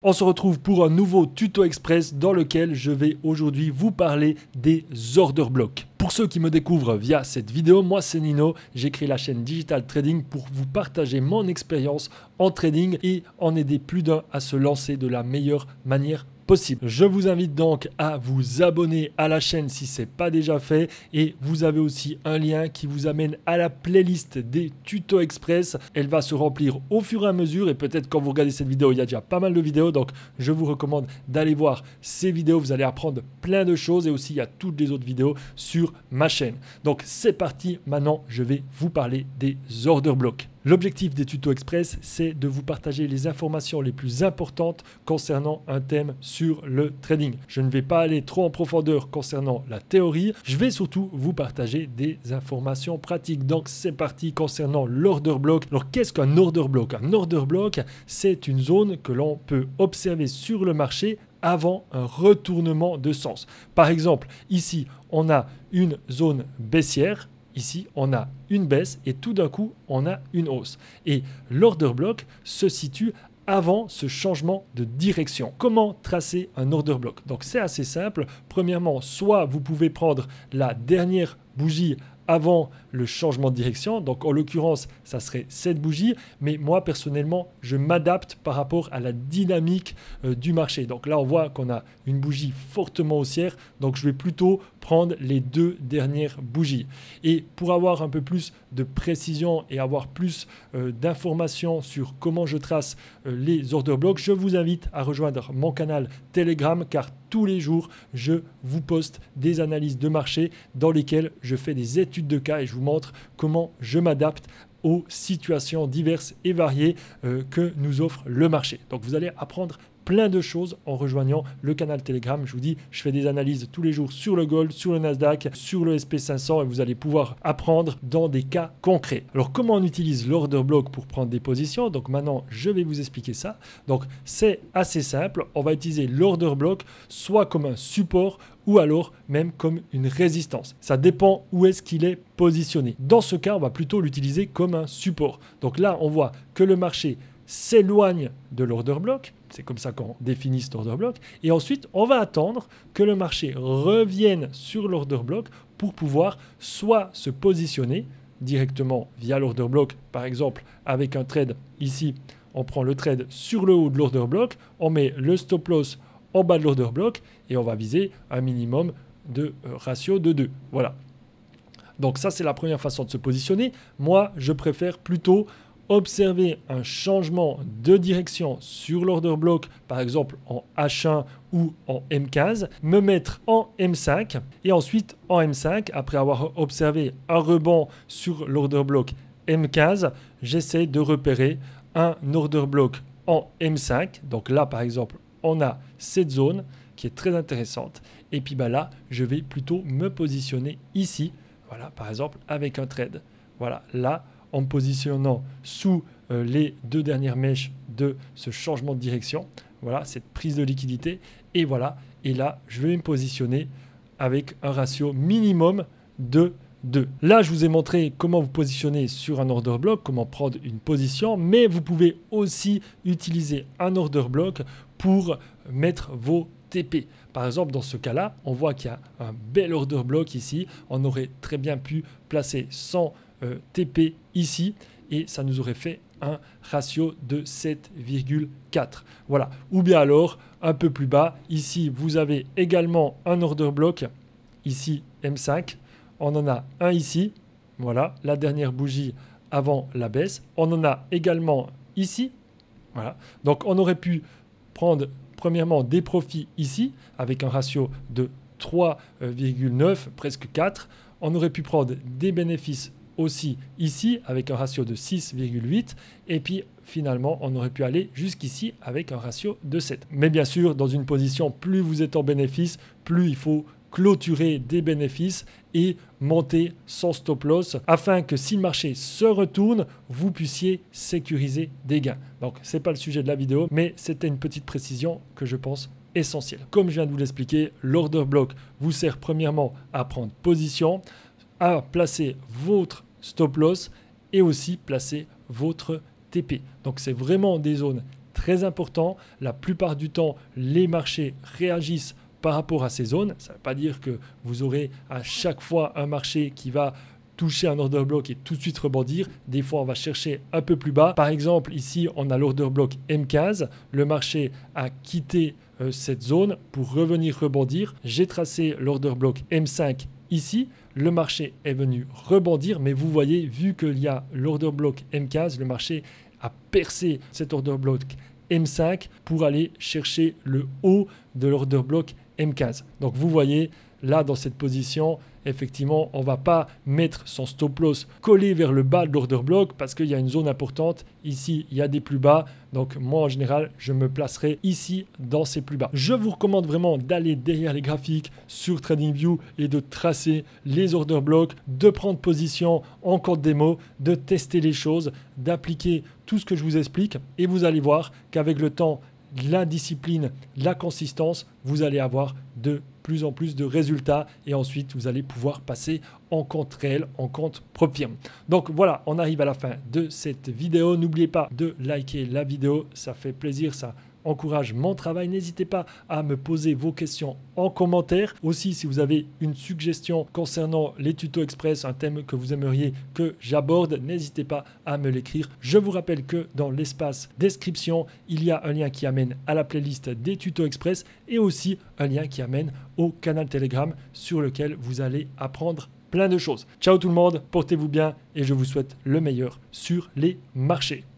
On se retrouve pour un nouveau tuto express dans lequel je vais aujourd'hui vous parler des order blocks. Pour ceux qui me découvrent via cette vidéo, moi c'est Nino, j'ai créé la chaîne Digital Trading pour vous partager mon expérience en trading et en aider plus d'un à se lancer de la meilleure manière possible. Je vous invite donc à vous abonner à la chaîne si ce n'est pas déjà fait et vous avez aussi un lien qui vous amène à la playlist des tutos express. Elle va se remplir au fur et à mesure et peut-être quand vous regardez cette vidéo, il y a déjà pas mal de vidéos, donc je vous recommande d'aller voir ces vidéos. Vous allez apprendre plein de choses et aussi il y a toutes les autres vidéos sur ma chaîne. Donc c'est parti, maintenant je vais vous parler des order blocks. L'objectif des tutos express, c'est de vous partager les informations les plus importantes concernant un thème sur le trading. Je ne vais pas aller trop en profondeur concernant la théorie, je vais surtout vous partager des informations pratiques. Donc c'est parti concernant l'order block. Alors qu'est-ce qu'un order block? Un order block, c'est une zone que l'on peut observer sur le marché avant un retournement de sens. Par exemple, ici, on a une zone baissière. Ici, on a une baisse et tout d'un coup, on a une hausse. Et l'order block se situe avant ce changement de direction. Comment tracer un order block? Donc, c'est assez simple. Premièrement, soit vous pouvez prendre la dernière bougie avant le changement de direction. Donc, en l'occurrence, ça serait cette bougie. Mais moi, personnellement, je m'adapte par rapport à la dynamique du marché. Donc là, on voit qu'on a une bougie fortement haussière. Donc, je vais plutôt prendre les deux dernières bougies. Et pour avoir un peu plus de précision et avoir plus d'informations sur comment je trace les order blocks, je vous invite à rejoindre mon canal Telegram car tous les jours, je vous poste des analyses de marché dans lesquelles je fais des études de cas et je vous montre comment je m'adapte aux situations diverses et variées que nous offre le marché. Donc vous allez apprendre plein de choses en rejoignant le canal Telegram. Je vous dis, je fais des analyses tous les jours sur le gold, sur le Nasdaq, sur le SP500 et vous allez pouvoir apprendre dans des cas concrets. Alors comment on utilise l'order block pour prendre des positions? Donc maintenant, je vais vous expliquer ça. Donc c'est assez simple. On va utiliser l'order block soit comme un support ou alors même comme une résistance. Ça dépend où est-ce qu'il est positionné. Dans ce cas, on va plutôt l'utiliser comme un support. Donc là, on voit que le marché s'éloigne de l'order block. C'est comme ça qu'on définit cet order block. Et ensuite, on va attendre que le marché revienne sur l'order block pour pouvoir soit se positionner directement via l'order block, par exemple avec un trade ici, on prend le trade sur le haut de l'order block, on met le stop loss en bas de l'order block et on va viser un minimum de ratio de 2. Voilà. Donc ça, c'est la première façon de se positionner. Moi, je préfère plutôt observer un changement de direction sur l'order block, par exemple en H1 ou en M15, me mettre en M5 et ensuite en M5, après avoir observé un rebond sur l'order block M15, j'essaie de repérer un order block en M5. Donc là, par exemple, on a cette zone qui est très intéressante. Et puis là, je vais plutôt me positionner ici, voilà, par exemple, avec un trade. Voilà, là, en me positionnant sous les deux dernières mèches de ce changement de direction. Voilà, cette prise de liquidité. Et voilà, et là, je vais me positionner avec un ratio minimum de 2. Là, je vous ai montré comment vous positionner sur un order block, comment prendre une position, mais vous pouvez aussi utiliser un order block pour mettre vos TP. Par exemple, dans ce cas-là, on voit qu'il y a un bel order block ici. On aurait très bien pu placer 100 TP ici et ça nous aurait fait un ratio de 7,4. Voilà. Ou bien alors, un peu plus bas, ici, vous avez également un order block, ici M5. On en a un ici, voilà, la dernière bougie avant la baisse. On en a également ici, voilà. Donc, on aurait pu prendre premièrement des profits ici avec un ratio de 3,9, presque 4. On aurait pu prendre des bénéfices aussi ici avec un ratio de 6,8 et puis finalement on aurait pu aller jusqu'ici avec un ratio de 7. Mais bien sûr, dans une position, plus vous êtes en bénéfice, plus il faut clôturer des bénéfices et monter son stop loss afin que si le marché se retourne, vous puissiez sécuriser des gains. Donc ce n'est pas le sujet de la vidéo, mais c'était une petite précision que je pense essentielle. Comme je viens de vous l'expliquer, l'order block vous sert premièrement à prendre position, à placer votre stop loss et aussi placer votre TP. Donc c'est vraiment des zones très important. La plupart du temps, les marchés réagissent par rapport à ces zones. Ça ne veut pas dire que vous aurez à chaque fois un marché qui va toucher un order block et tout de suite rebondir. Des fois, on va chercher un peu plus bas. Par exemple, ici, on a l'order block M15. Le marché a quitté cette zone pour revenir rebondir. J'ai tracé l'order block M5 ici. Le marché est venu rebondir, mais vous voyez, vu qu'il y a l'order block M15, le marché a percé cet order block M5 pour aller chercher le haut de l'order block M15. Donc vous voyez, là dans cette position, effectivement, on ne va pas mettre son stop loss collé vers le bas de l'order block parce qu'il y a une zone importante. Ici, il y a des plus bas. Donc moi, en général, je me placerai ici dans ces plus bas. Je vous recommande vraiment d'aller derrière les graphiques sur TradingView et de tracer les order blocks, de prendre position en compte démo, de tester les choses, d'appliquer tout ce que je vous explique. Et vous allez voir qu'avec le temps, la discipline, la consistance, vous allez avoir de plus en plus de résultats et ensuite vous allez pouvoir passer en compte réel, en compte propre firme. Donc voilà, on arrive à la fin de cette vidéo. N'oubliez pas de liker la vidéo, ça fait plaisir, ça encourage mon travail. N'hésitez pas à me poser vos questions en commentaire. Aussi, si vous avez une suggestion concernant les tutos express, un thème que vous aimeriez que j'aborde, n'hésitez pas à me l'écrire. Je vous rappelle que dans l'espace description, il y a un lien qui amène à la playlist des tutos express et aussi un lien qui amène au canal Telegram sur lequel vous allez apprendre plein de choses. Ciao tout le monde, portez-vous bien et je vous souhaite le meilleur sur les marchés.